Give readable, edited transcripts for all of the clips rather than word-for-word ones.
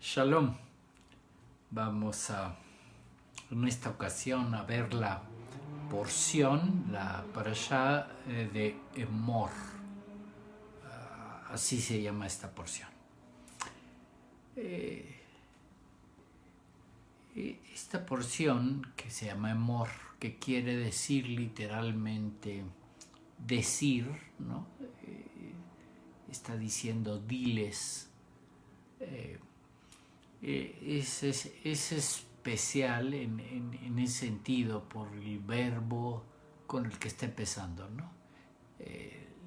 Shalom. Vamos en esta ocasión a ver la porción, la parashá de Emor. Así se llama esta porción. Esta porción que se llama Emor, que quiere decir literalmente decir, ¿no? Está diciendo diles. Es especial en ese sentido por el verbo con el que está empezando, ¿no?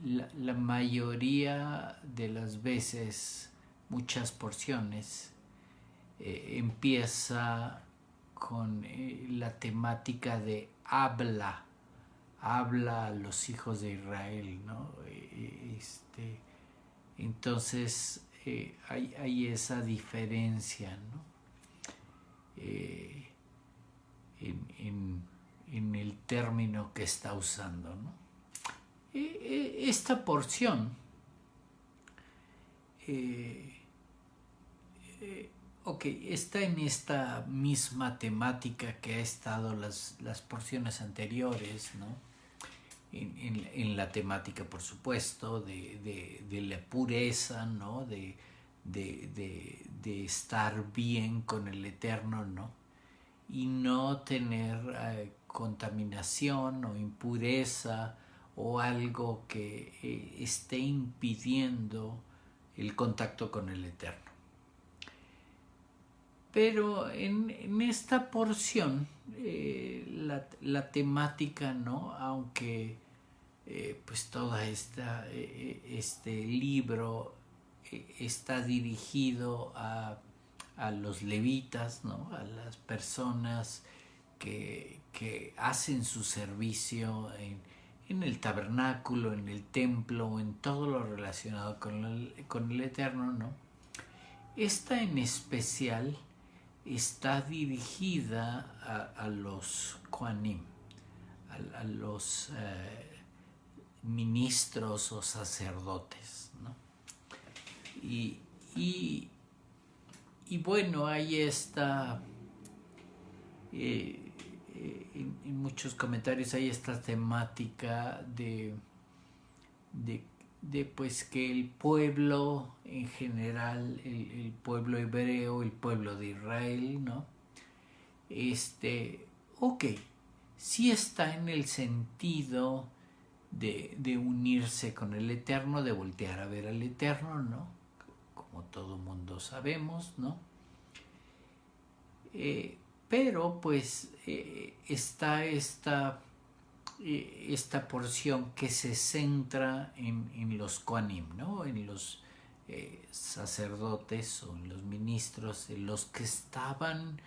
La mayoría de las veces, muchas porciones, empieza con la temática de habla a los hijos de Israel, ¿no? Entonces hay esa diferencia, ¿no? En el término que está usando, ¿no? Esta porción está en esta misma temática que ha estado las porciones anteriores, ¿no? En la temática, por supuesto, de la pureza, ¿no? De estar bien con el Eterno, ¿no? Y no tener contaminación o impureza o algo que esté impidiendo el contacto con el Eterno. Pero en esta porción, la temática, ¿no? Aunque pues toda este libro está dirigido a los levitas, ¿no? A las personas que hacen su servicio en el tabernáculo, en el templo, en todo lo relacionado con el Eterno, ¿no? Esta en especial está dirigida a los Kohanim, a los ministros o sacerdotes, ¿no? Y bueno, ahí está, en muchos comentarios hay esta temática de pues que el pueblo en general, el pueblo hebreo, el pueblo de Israel, ¿no? Sí está en el sentido de unirse con el Eterno, de voltear a ver al Eterno, ¿no? Como todo mundo sabemos, ¿no? Pero pues está esta porción que se centra en los Kohanim, ¿no? En los sacerdotes o en los ministros, en los que estaban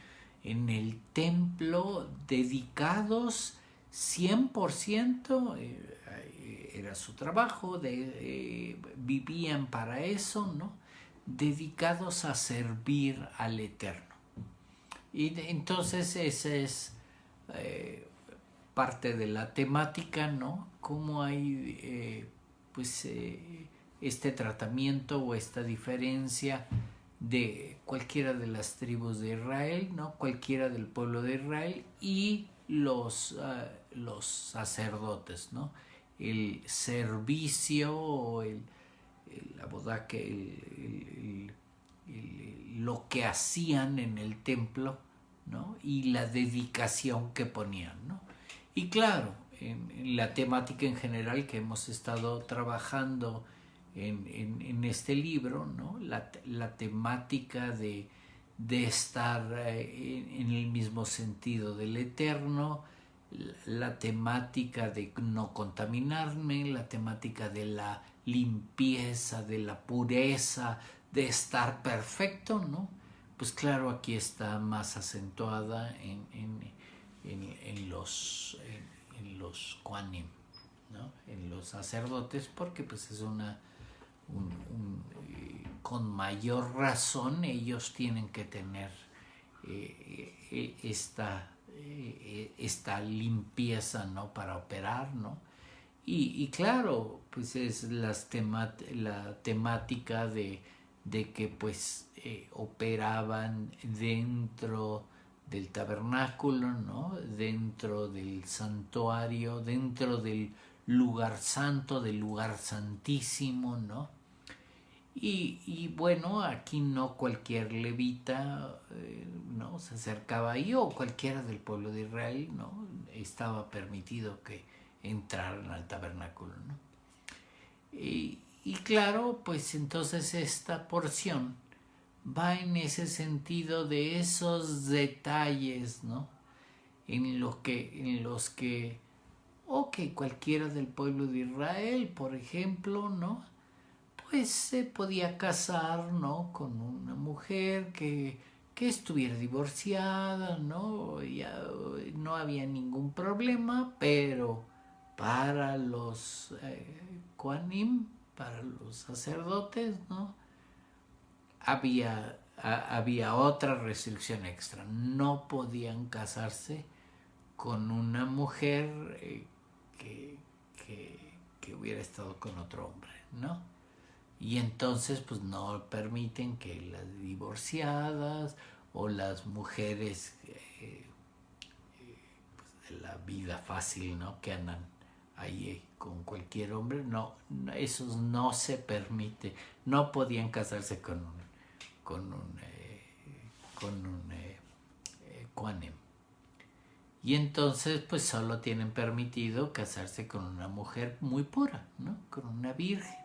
en el templo dedicados 100%, era su trabajo, vivían para eso, ¿no? Dedicados a servir al Eterno. Y entonces esa es parte de la temática, ¿no? Cómo hay este tratamiento o esta diferencia de cualquiera de las tribus de Israel, ¿no? Cualquiera del pueblo de Israel y los sacerdotes, ¿no? El servicio o la boda que lo que hacían en el templo, ¿no? Y la dedicación que ponían, ¿no? Y claro, en la temática en general que hemos estado trabajando en este libro, ¿no? La temática de estar en el mismo sentido del Eterno, la temática de no contaminarme, la temática de la limpieza, de la pureza, de estar perfecto, ¿no? Pues claro, aquí está más acentuada en los Kohanim, ¿no? En los sacerdotes, porque pues es con mayor razón ellos tienen que tener esta limpieza, ¿no? Para operar, ¿no? Y claro, pues es la temática de de que pues operaban dentro del tabernáculo, ¿no? Dentro del santuario, dentro del lugar santo, del lugar santísimo, ¿no? Y bueno, aquí no cualquier levita no se acercaba ahí, o cualquiera del pueblo de Israel, no estaba permitido que entraran al tabernáculo, ¿no? Y claro, pues entonces esta porción va en ese sentido de esos detalles, ¿no? En los que ok, cualquiera del pueblo de Israel, por ejemplo, ¿no? Pues se podía casar, ¿no? Con una mujer que estuviera divorciada, ¿no? Ya no había ningún problema, pero para los Kohanim, para los sacerdotes, ¿no? Había otra restricción extra. No podían casarse con una mujer que, que hubiera estado con otro hombre, ¿no? Y entonces pues no permiten que las divorciadas o las mujeres pues, de la vida fácil, ¿no? Que andan ahí con cualquier hombre, no, esos no se permite, no podían casarse con un, con un Kohanim. Y entonces pues solo tienen permitido casarse con una mujer muy pura, ¿no? Con una virgen.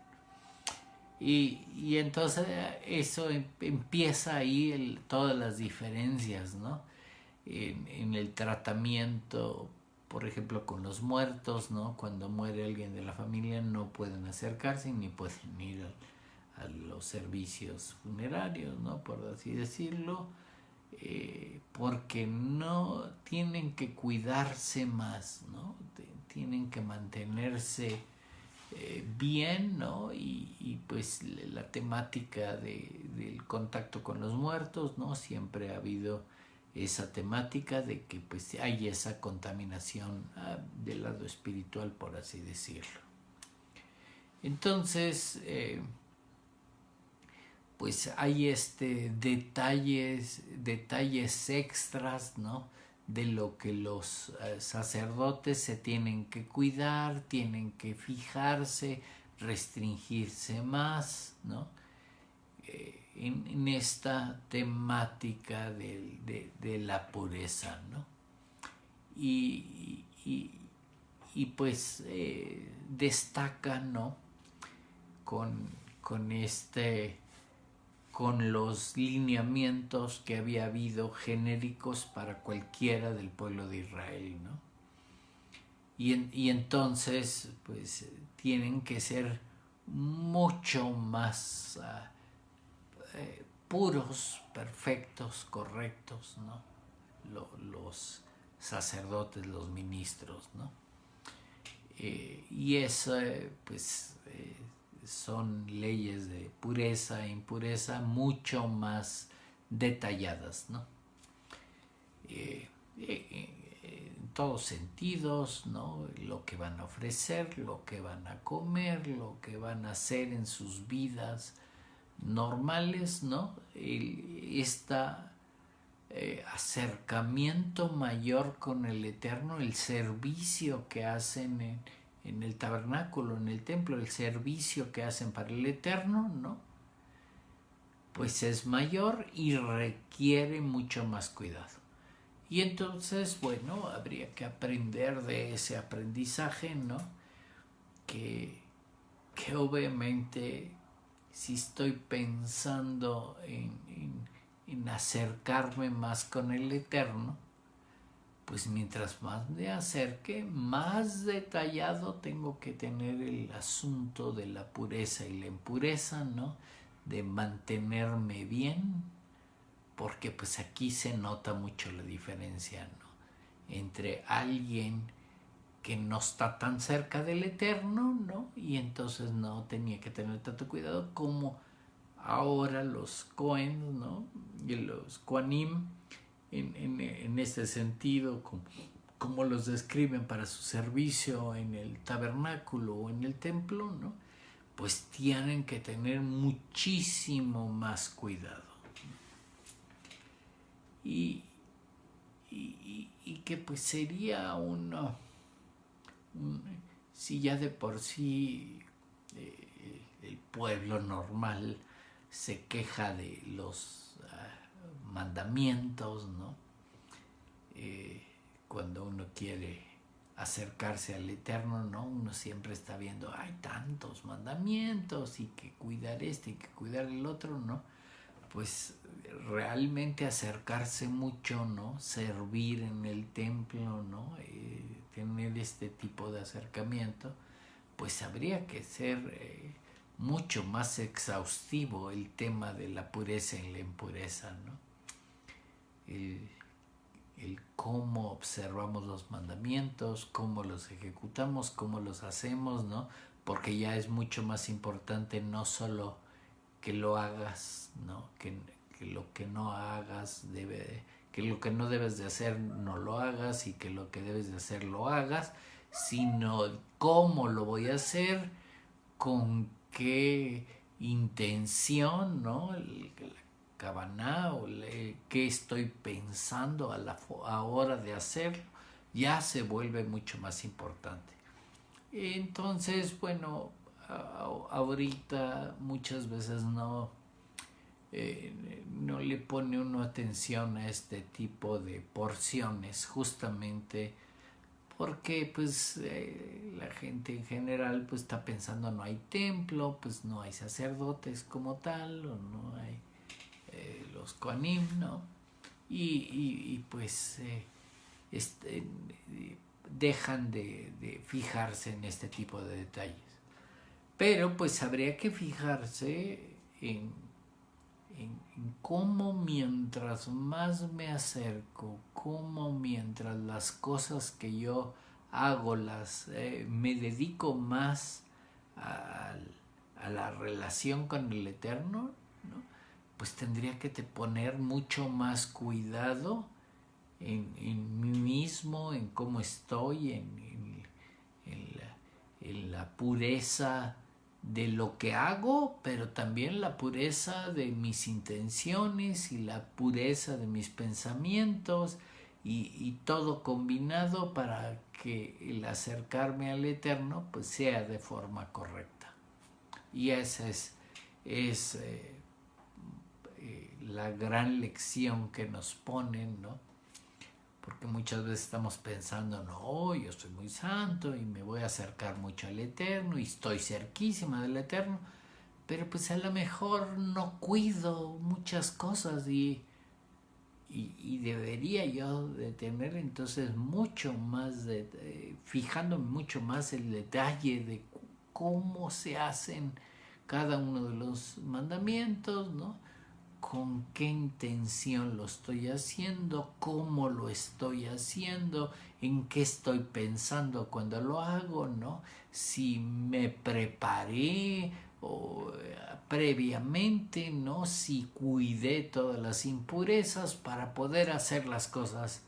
Y entonces eso empieza ahí todas las diferencias, ¿no? En el tratamiento, por ejemplo, con los muertos, ¿no? Cuando muere alguien de la familia no pueden acercarse ni pueden ir a los servicios funerarios, ¿no? Por así decirlo, porque no tienen que cuidarse más, ¿no? Tienen que mantenerse bien, ¿no? Y pues la temática del contacto con los muertos, ¿no? Siempre ha habido esa temática de que pues hay esa contaminación del lado espiritual, por así decirlo. Entonces, pues hay detalles extras, ¿no? De lo que los sacerdotes se tienen que cuidar, tienen que fijarse, restringirse más, ¿no? En esta temática de la pureza, ¿no? Y pues destaca, ¿no? Con con los lineamientos que había habido genéricos para cualquiera del pueblo de Israel, ¿no? Y entonces, pues, tienen que ser mucho más puros, perfectos, correctos, ¿no? Los sacerdotes, los ministros, ¿no? Y eso, pues, son leyes de pureza e impureza mucho más detalladas, ¿no? En todos sentidos, ¿no? Lo que van a ofrecer, lo que van a comer, lo que van a hacer en sus vidas normales, ¿no? Acercamiento mayor con el Eterno, el servicio que hacen en el tabernáculo, en el templo, el servicio que hacen para el Eterno, ¿no? Pues es mayor y requiere mucho más cuidado. Y entonces, bueno, habría que aprender de ese aprendizaje, ¿no? Que obviamente si estoy pensando en acercarme más con el Eterno, pues mientras más me acerque, más detallado tengo que tener el asunto de la pureza y la impureza, ¿no? De mantenerme bien, porque pues aquí se nota mucho la diferencia, ¿no? Entre alguien que no está tan cerca del Eterno, ¿no? Y entonces no tenía que tener tanto cuidado como ahora los Cohen, ¿no? Y los Kohanim, en ese sentido, como los describen para su servicio en el tabernáculo o en el templo, ¿no? pues tienen que tener muchísimo más cuidado. Y que pues sería si ya de por sí el pueblo normal se queja de los mandamientos, ¿no? Cuando uno quiere acercarse al Eterno, ¿no? Uno siempre está viendo, hay tantos mandamientos y que cuidar este y que cuidar el otro, ¿no? Pues realmente acercarse mucho, ¿no? Servir en el templo, ¿no? Tener este tipo de acercamiento, pues habría que ser mucho más exhaustivo el tema de la pureza y la impureza, ¿no? El cómo observamos los mandamientos, cómo los ejecutamos, cómo los hacemos, ¿no? Porque ya es mucho más importante no solo que lo hagas, ¿no? Que lo que no hagas que lo que no debes de hacer no lo hagas y que lo que debes de hacer lo hagas, sino cómo lo voy a hacer, con qué intención, ¿no? Kavaná o qué estoy pensando a la hora de hacerlo, ya se vuelve mucho más importante. Entonces, bueno, ahorita muchas veces no le pone uno atención a este tipo de porciones, justamente porque pues la gente en general pues está pensando no hay templo, pues no hay sacerdotes como tal, o no hay los Kohanim, ¿no? Y pues dejan de fijarse en este tipo de detalles. Pero pues habría que fijarse en cómo mientras más me acerco, cómo mientras las cosas que yo hago me dedico más a la relación con el Eterno, ¿no? Pues tendría que poner mucho más cuidado en mí mismo, en cómo estoy, en la pureza de lo que hago, pero también la pureza de mis intenciones y la pureza de mis pensamientos y todo combinado para que el acercarme al Eterno pues sea de forma correcta. Y esa es la gran lección que nos ponen, ¿no? Porque muchas veces estamos pensando, no, yo soy muy santo y me voy a acercar mucho al Eterno y estoy cerquísima del Eterno, pero pues a lo mejor no cuido muchas cosas y debería yo de tener entonces mucho más, fijándome mucho más el detalle de cómo se hacen cada uno de los mandamientos, ¿no? Con qué intención lo estoy haciendo, cómo lo estoy haciendo, en qué estoy pensando cuando lo hago, ¿no? Si me preparé previamente, ¿no? Si cuidé todas las impurezas para poder hacer las cosas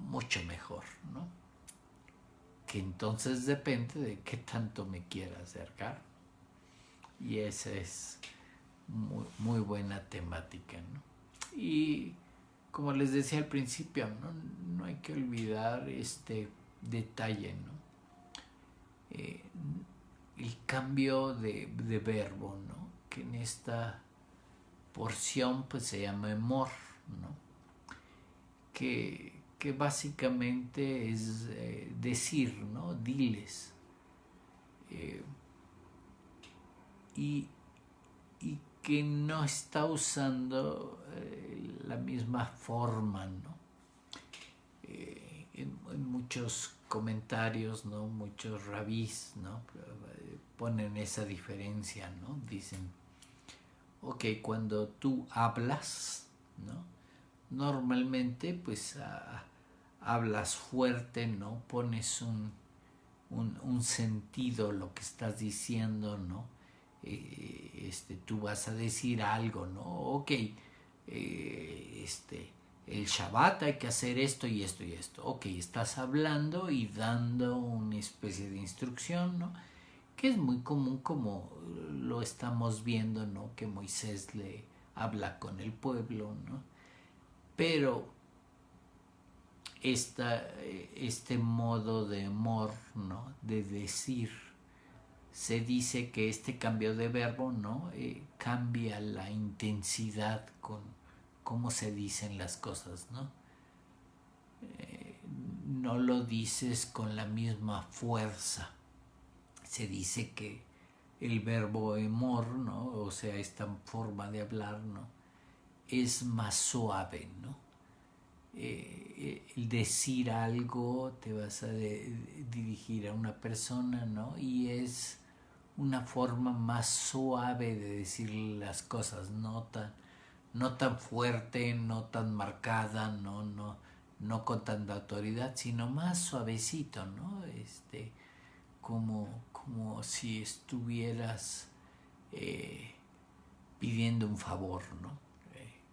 mucho mejor, ¿no? Que entonces depende de qué tanto me quiera acercar. Y esa es muy buena temática, ¿no? Y como les decía al principio, no hay que olvidar este detalle, ¿no? El cambio de verbo, ¿no? Que en esta porción pues se llama emor, ¿no? Que básicamente es decir, ¿no? Diles. Y que no está usando la misma forma, ¿no? En muchos comentarios, ¿no? Muchos rabís, ¿no? Ponen esa diferencia, ¿no? Dicen, ok, cuando tú hablas, ¿no? Normalmente, pues, hablas fuerte, ¿no? Pones un sentido lo que estás diciendo, ¿no? Tú vas a decir algo, ¿no? Ok, el Shabbat hay que hacer esto y esto y esto. Ok, estás hablando y dando una especie de instrucción, ¿no? que es muy común como lo estamos viendo, ¿no? Que Moisés le habla con el pueblo, ¿no? Pero este modo de amor, ¿no? De decir, se dice que este cambio de verbo, ¿no? Cambia la intensidad con cómo se dicen las cosas, ¿no? No lo dices con la misma fuerza. Se dice que el verbo emor, ¿no? O sea, esta forma de hablar, ¿no? Es más suave, ¿no? El decir algo, te vas a dirigir a una persona, ¿no? Y es una forma más suave de decir las cosas, no tan fuerte, no tan marcada, no con tanta autoridad, sino más suavecito, ¿no? Como si estuvieras pidiendo un favor, ¿no?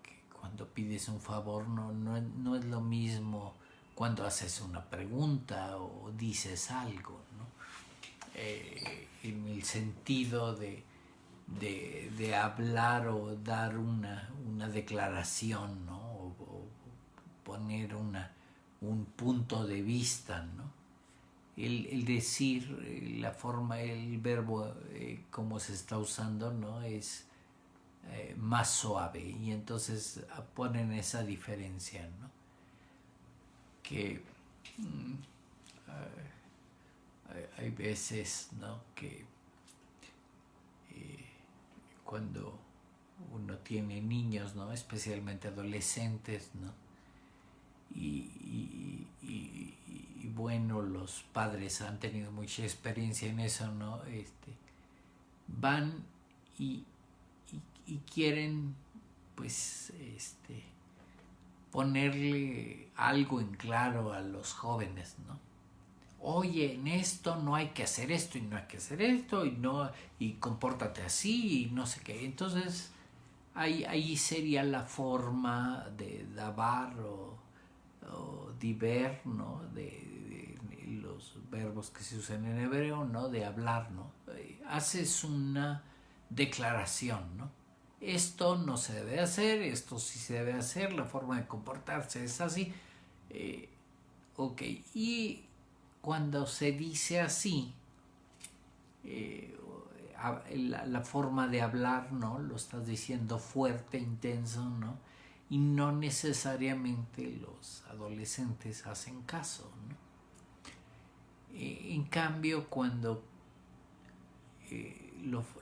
Que cuando pides un favor no es lo mismo cuando haces una pregunta o dices algo, ¿no? En el sentido de hablar o dar una declaración, ¿no? O poner un punto de vista, ¿no? El decir, la forma, el verbo como se está usando, ¿no? Es más suave, y entonces ponen esa diferencia, ¿no? Que hay veces, ¿no? Que cuando uno tiene niños, ¿no? Especialmente adolescentes, ¿no? Y bueno, los padres han tenido mucha experiencia en eso, ¿no? Van y, y quieren, pues, ponerle algo en claro a los jóvenes, ¿no? Oye, en esto no hay que hacer esto y no hay que hacer esto y compórtate así y no sé qué. Entonces ahí sería la forma de dabar o diver, ¿no? De los verbos que se usan en hebreo, ¿no? De hablar, ¿no? Haces una declaración, ¿no? Esto no se debe hacer, esto sí se debe hacer, la forma de comportarse es así. Ok, y cuando se dice así, eh, la forma de hablar, ¿no? Lo estás diciendo fuerte, intenso, ¿no? Y no necesariamente los adolescentes hacen caso, ¿no? En cambio, cuando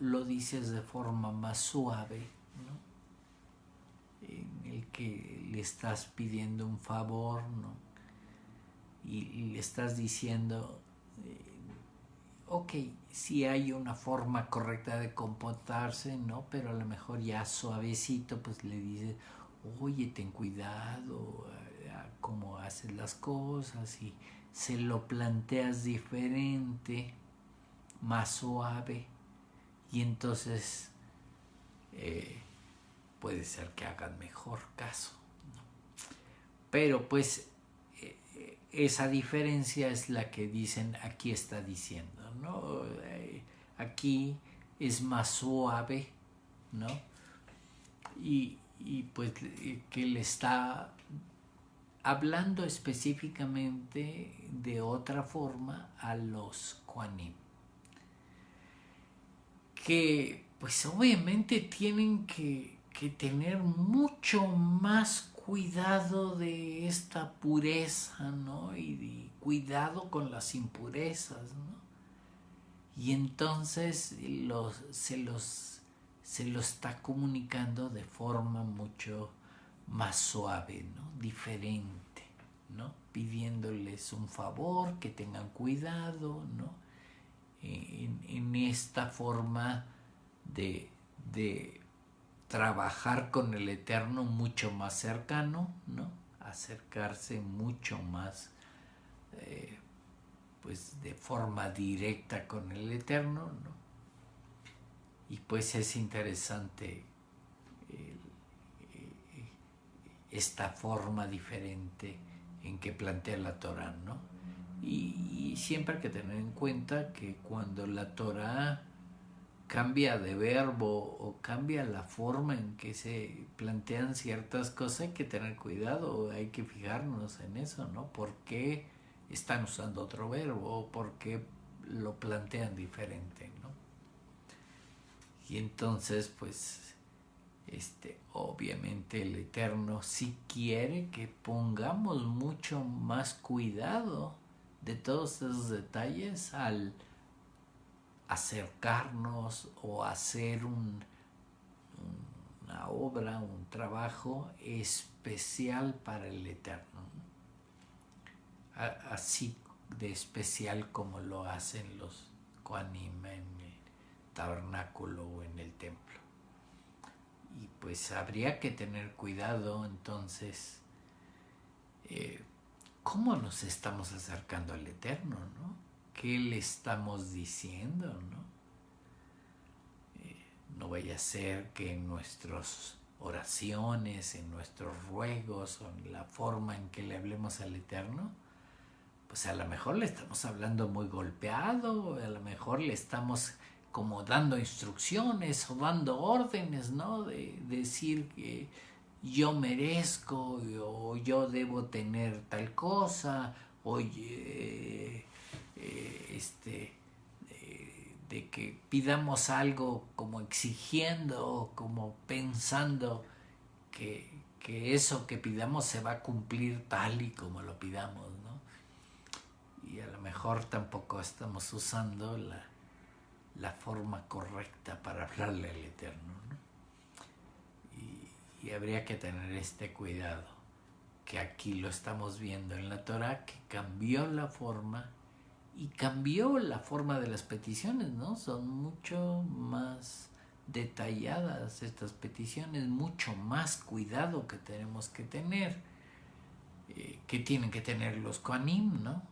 lo dices de forma más suave, ¿no? En el que le estás pidiendo un favor, ¿no? Y le estás diciendo, ok, sí hay una forma correcta de comportarse, ¿no? Pero a lo mejor ya suavecito, pues le dices, oye, ten cuidado a cómo haces las cosas, y se lo planteas diferente, más suave, y entonces puede ser que hagan mejor caso, ¿no? Pero pues esa diferencia es la que dicen aquí está diciendo, ¿no? Aquí es más suave, ¿no? Y pues que le está hablando específicamente de otra forma a los Kohanim, que pues obviamente tienen que tener mucho más cuidado de esta pureza, ¿no? Y cuidado con las impurezas, ¿no? Y entonces se lo está comunicando de forma mucho más suave, ¿no? Diferente, ¿no? Pidiéndoles un favor, que tengan cuidado, ¿no? En esta forma de trabajar con el Eterno mucho más cercano, ¿no? Acercarse mucho más, pues de forma directa con el Eterno, ¿no? Y pues es interesante esta forma diferente en que plantea la Torah, ¿no? Y Y siempre hay que tener en cuenta que cuando la Torah cambia de verbo o cambia la forma en que se plantean ciertas cosas, hay que tener cuidado, hay que fijarnos en eso, ¿no? ¿Por qué están usando otro verbo o por qué lo plantean diferente, ¿no? Y entonces, pues, obviamente el Eterno sí quiere que pongamos mucho más cuidado de todos esos detalles al acercarnos o hacer una obra, un trabajo especial para el Eterno, así de especial como lo hacen los Kohanim en el tabernáculo o en el templo. Y pues habría que tener cuidado entonces cómo nos estamos acercando al Eterno, ¿no? ¿Qué le estamos diciendo, no? No vaya a ser que en nuestras oraciones, en nuestros ruegos o en la forma en que le hablemos al Eterno, pues a lo mejor le estamos hablando muy golpeado, a lo mejor le estamos como dando instrucciones o dando órdenes, ¿no? De decir que yo merezco o yo debo tener tal cosa, oye, de que pidamos algo como exigiendo, como pensando que eso que pidamos se va a cumplir tal y como lo pidamos, ¿no? Y a lo mejor tampoco estamos usando la forma correcta para hablarle al Eterno, ¿no? Y habría que tener este cuidado, que aquí lo estamos viendo en la Torah, que cambió la forma y cambió la forma de las peticiones, ¿no? Son mucho más detalladas estas peticiones, mucho más cuidado que tenemos que tener, que tienen que tener los Kohanim, ¿no?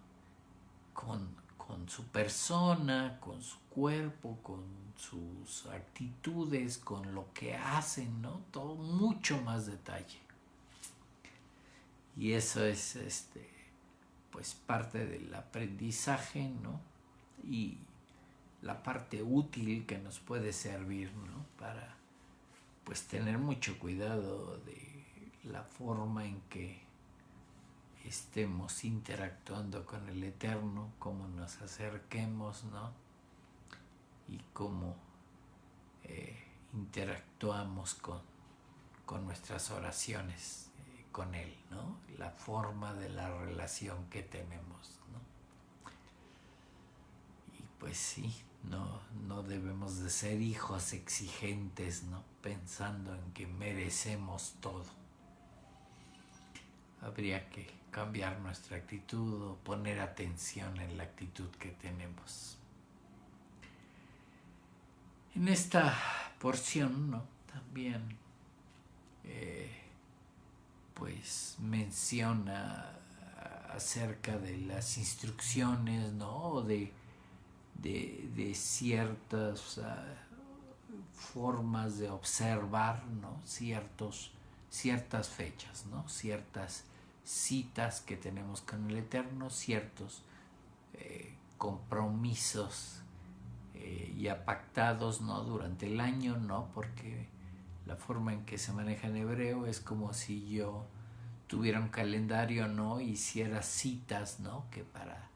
Con su persona, con su cuerpo, con sus actitudes, con lo que hacen, ¿no? Todo mucho más detalle. Y eso es pues parte del aprendizaje, ¿no? Y la parte útil que nos puede servir, ¿no? Para pues tener mucho cuidado de la forma en que estemos interactuando con el Eterno, cómo nos acerquemos, ¿no? Y cómo interactuamos con nuestras oraciones con Él, ¿no? La forma de la relación que tenemos, ¿no? Y pues sí, no debemos de ser hijos exigentes, ¿no? Pensando en que merecemos todo. Habría que cambiar nuestra actitud o poner atención en la actitud que tenemos. En esta porción, ¿no? También pues menciona acerca de las instrucciones, ¿no? De ciertas formas de observar, ¿no? Ciertas fechas, ¿no? Ciertas citas que tenemos con el Eterno, ciertos compromisos ya pactados, ¿no? Durante el año, ¿no? Porque la forma en que se maneja en hebreo es como si yo tuviera un calendario, ¿no? Hiciera citas, ¿no? Que para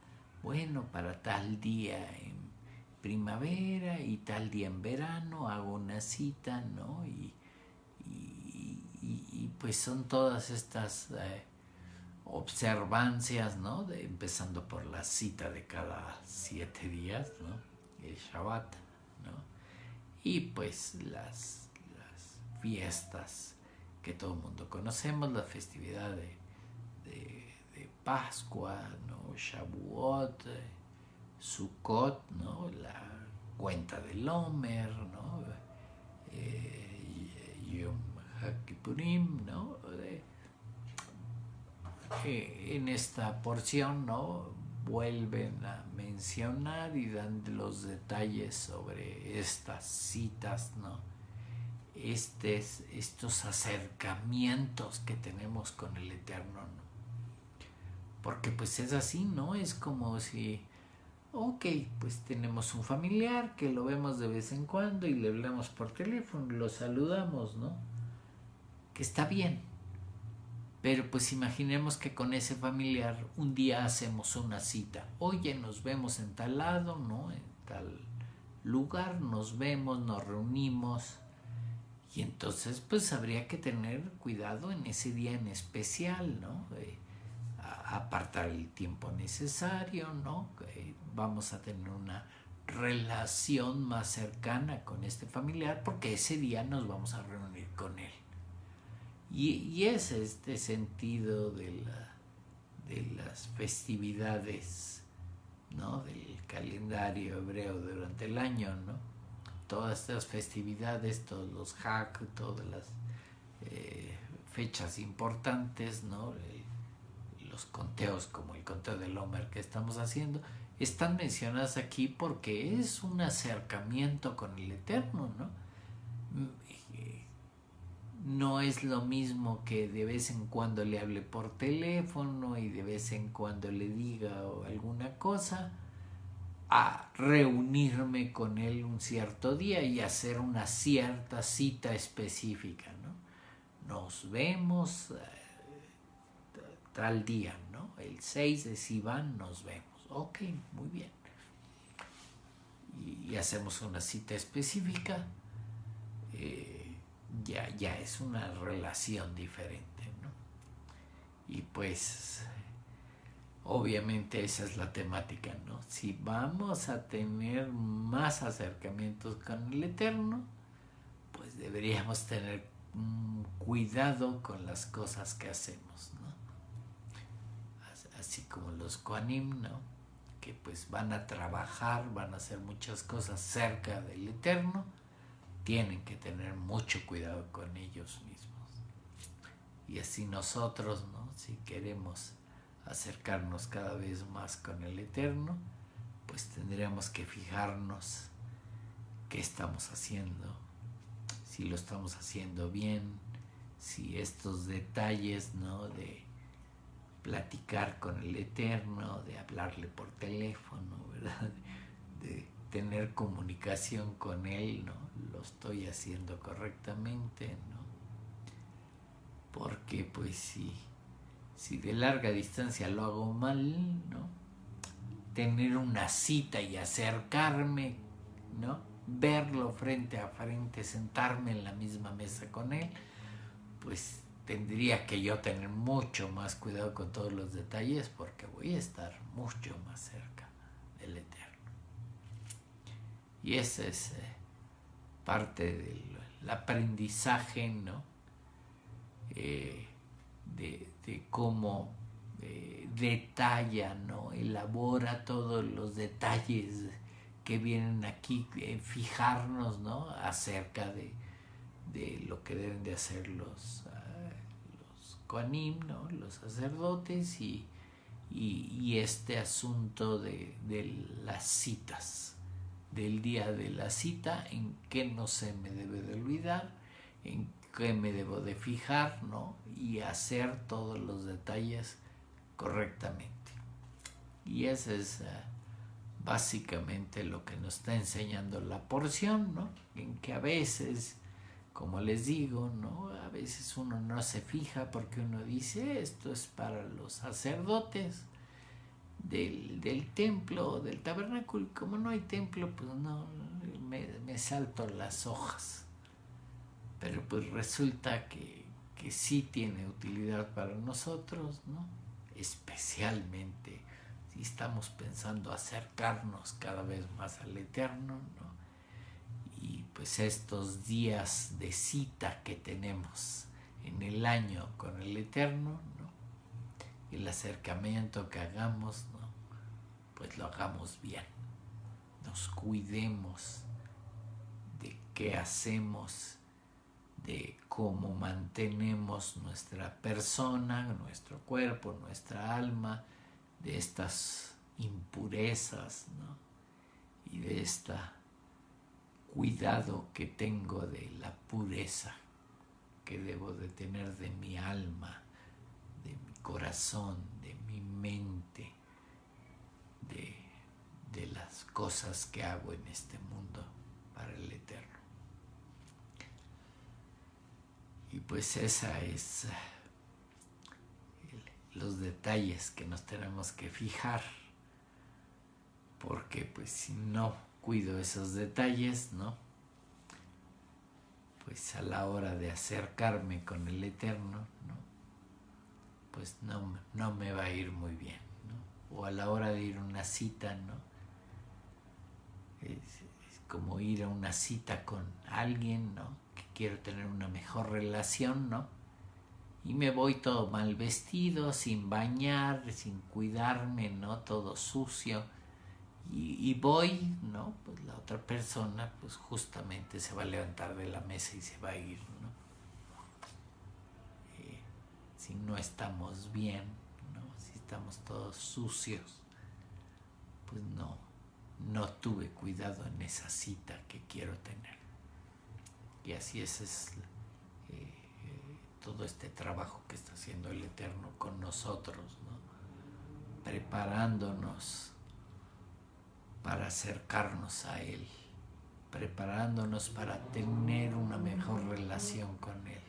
tal día en primavera y tal día en verano hago una cita, ¿no? Y pues son todas estas observancias, ¿no? Empezando por la cita de cada 7 días, ¿no? El Shabbat, ¿no? Y pues las fiestas que todo el mundo conocemos, la festividad de Pascua, ¿no? Shavuot, Sukkot, ¿no? La cuenta del Omer, ¿no? Yom HaKippurim, ¿no? En esta porción, ¿no? Vuelven a mencionar y dan los detalles sobre estas citas, ¿no? Estos acercamientos que tenemos con el Eterno, ¿no? Porque pues es así, ¿no? Es como si Ok, pues tenemos un familiar que lo vemos de vez en cuando y le hablamos por teléfono, lo saludamos, ¿no? Que está bien. Pero pues imaginemos que con ese familiar un día hacemos una cita. Oye, nos vemos en tal lado, ¿no? En tal lugar, nos vemos, nos reunimos. Y entonces pues habría que tener cuidado en ese día en especial, ¿no? Apartar el tiempo necesario, ¿no? Vamos a tener una relación más cercana con este familiar porque ese día nos vamos a reunir con él. Y es este sentido de las festividades, ¿no? Del calendario hebreo durante el año, ¿no? Todas estas festividades, todos los Hag, todas las fechas importantes, ¿no? Los conteos como el conteo del Homer que estamos haciendo, están mencionadas aquí porque es un acercamiento con el Eterno, ¿no? No es lo mismo que de vez en cuando le hable por teléfono y de vez en cuando le diga alguna cosa, a reunirme con él un cierto día y hacer una cierta cita específica, ¿no? Nos vemos tal día, ¿no? El 6 de Sivan nos vemos. Ok, muy bien. Y hacemos una cita específica. Ya es una relación diferente, ¿no? Y pues obviamente esa es la temática, ¿no? Si vamos a tener más acercamientos con el Eterno, pues deberíamos tener cuidado con las cosas que hacemos, ¿no? Así como los Kohanim, ¿no? Que pues van a trabajar, van a hacer muchas cosas cerca del Eterno, tienen que tener mucho cuidado con ellos mismos. Y así nosotros, ¿no? Si queremos acercarnos cada vez más con el Eterno, pues tendríamos que fijarnos qué estamos haciendo, si lo estamos haciendo bien, si estos detalles, ¿no? De platicar con el Eterno, de hablarle por teléfono, ¿verdad? De tener comunicación con Él, ¿no? Lo estoy haciendo correctamente, ¿no? Porque pues si de larga distancia lo hago mal, ¿no? Tener una cita y acercarme, ¿no? Verlo frente a frente, sentarme en la misma mesa con él, pues tendría que yo tener mucho más cuidado con todos los detalles porque voy a estar mucho más cerca del Eterno. Y ese es parte del aprendizaje, ¿no? De cómo detalla, ¿no? Elabora todos los detalles que vienen aquí, fijarnos, ¿no? Acerca de lo que deben de hacer los Kohanim, ¿no? Los sacerdotes y este asunto de las citas, del día de la cita, en qué no se me debe de olvidar, en qué me debo de fijar, ¿no? Y hacer todos los detalles correctamente. Y ese es básicamente lo que nos está enseñando la porción, ¿no? En que a veces, como les digo, ¿no? A veces uno no se fija porque uno dice esto es para los sacerdotes del templo, del tabernáculo, y como no hay templo, pues no, me salto las hojas. Pero pues resulta que sí tiene utilidad para nosotros, ¿no? Especialmente si estamos pensando acercarnos cada vez más al Eterno, ¿no? Y pues estos días de cita que tenemos en el año con el Eterno, ¿no? El acercamiento que hagamos, ¿no? Pues lo hagamos bien, nos cuidemos de qué hacemos, de cómo mantenemos nuestra persona, nuestro cuerpo, nuestra alma, de estas impurezas, ¿no? Y de este cuidado que tengo de la pureza que debo de tener de mi alma, de mi corazón, de mi mente, de las cosas que hago en este mundo para el Eterno. Y pues esa es los detalles que nos tenemos que fijar, porque pues si no cuido esos detalles, ¿no? Pues a la hora de acercarme con el Eterno, ¿no? Pues no me va a ir muy bien, ¿no? O a la hora de ir a una cita, ¿no? Es como ir a una cita con alguien, ¿no? Que quiero tener una mejor relación, ¿no? Y me voy todo mal vestido, sin bañar, sin cuidarme, ¿no? Todo sucio. Y voy, ¿no? Pues la otra persona, pues justamente se va a levantar de la mesa y se va a ir, ¿no? Si no estamos bien, ¿no? Si estamos todos sucios, pues no tuve cuidado en esa cita que quiero tener. Y así es todo este trabajo que está haciendo el Eterno con nosotros, ¿no? Preparándonos para acercarnos a Él, preparándonos para tener una mejor relación con Él,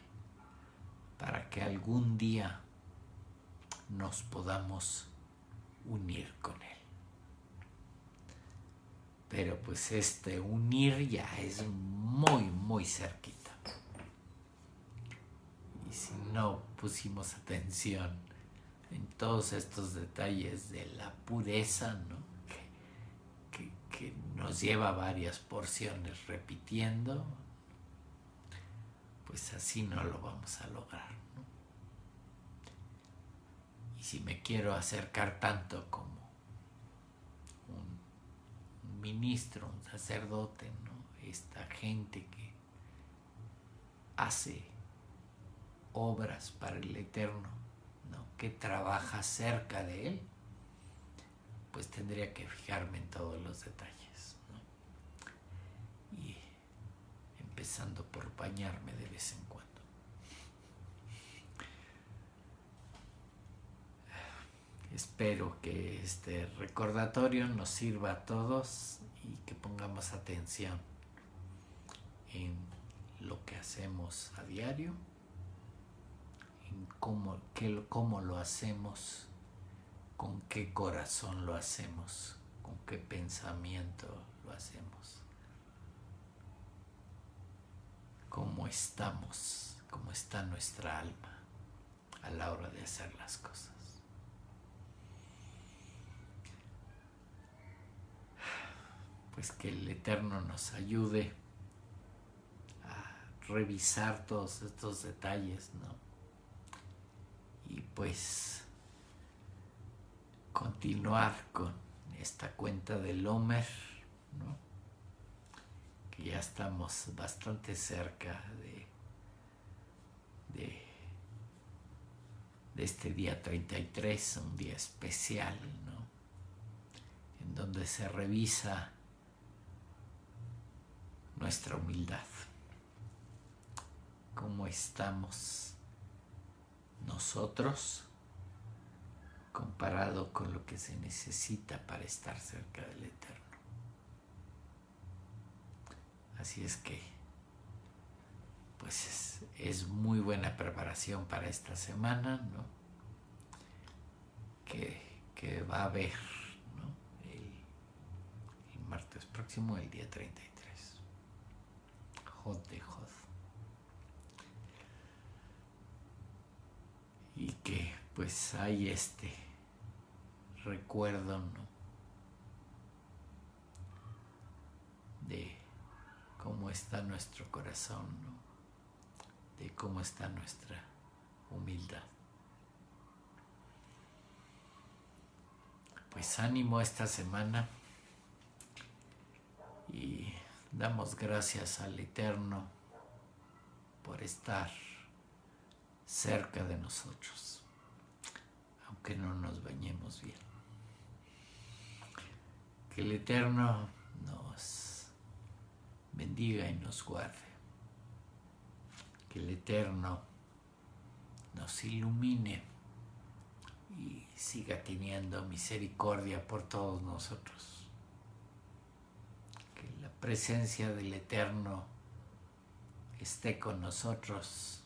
para que algún día nos podamos unir con Él. Pero pues este unir ya es muy cerquita. Y si no pusimos atención en todos estos detalles de la pureza, ¿no? Que nos lleva varias porciones repitiendo, pues así no lo vamos a lograr, ¿no? Y si me quiero acercar tanto como un ministro, un sacerdote, ¿no? Esta gente que hace obras para el Eterno, ¿no? Que trabaja cerca de Él, pues tendría que fijarme en todos los detalles, ¿no? Y empezando por bañarme de vez en cuando. Espero que este recordatorio nos sirva a todos y que pongamos atención en lo que hacemos a diario, en cómo lo hacemos, con qué corazón lo hacemos, con qué pensamiento lo hacemos, cómo estamos, cómo está nuestra alma a la hora de hacer las cosas. Pues que el Eterno nos ayude a revisar todos estos detalles, ¿no? Y pues continuar con esta cuenta del Omer, ¿no? Que ya estamos bastante cerca de este día 33, un día especial, ¿no? En donde se revisa nuestra humildad, cómo estamos nosotros comparado con lo que se necesita para estar cerca del Eterno. Así es que pues es muy buena preparación para esta semana, ¿no? Que va a haber, ¿no? El martes próximo, el día 33. Jod de Jod. Y que pues hay este recuerdo, ¿no? De cómo está nuestro corazón, ¿no? De cómo está nuestra humildad. Pues ánimo esta semana y damos gracias al Eterno por estar cerca de nosotros, aunque no nos bañemos bien. Que el Eterno nos bendiga y nos guarde. Que el Eterno nos ilumine y siga teniendo misericordia por todos nosotros. presencia del Eterno esté con nosotros,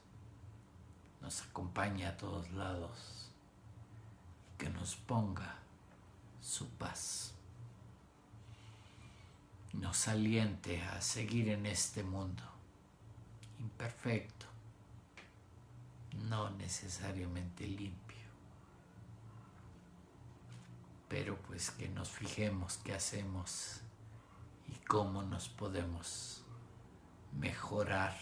nos acompañe a todos lados, que nos ponga su paz, nos aliente a seguir en este mundo imperfecto, no necesariamente limpio, pero pues que nos fijemos qué hacemos y cómo nos podemos mejorar,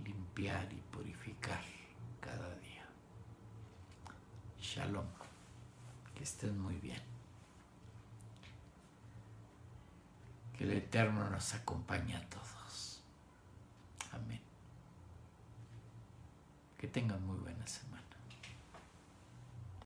limpiar y purificar cada día. Shalom, que estén muy bien. Que el Eterno nos acompañe a todos. Amén. Que tengan muy buena semana.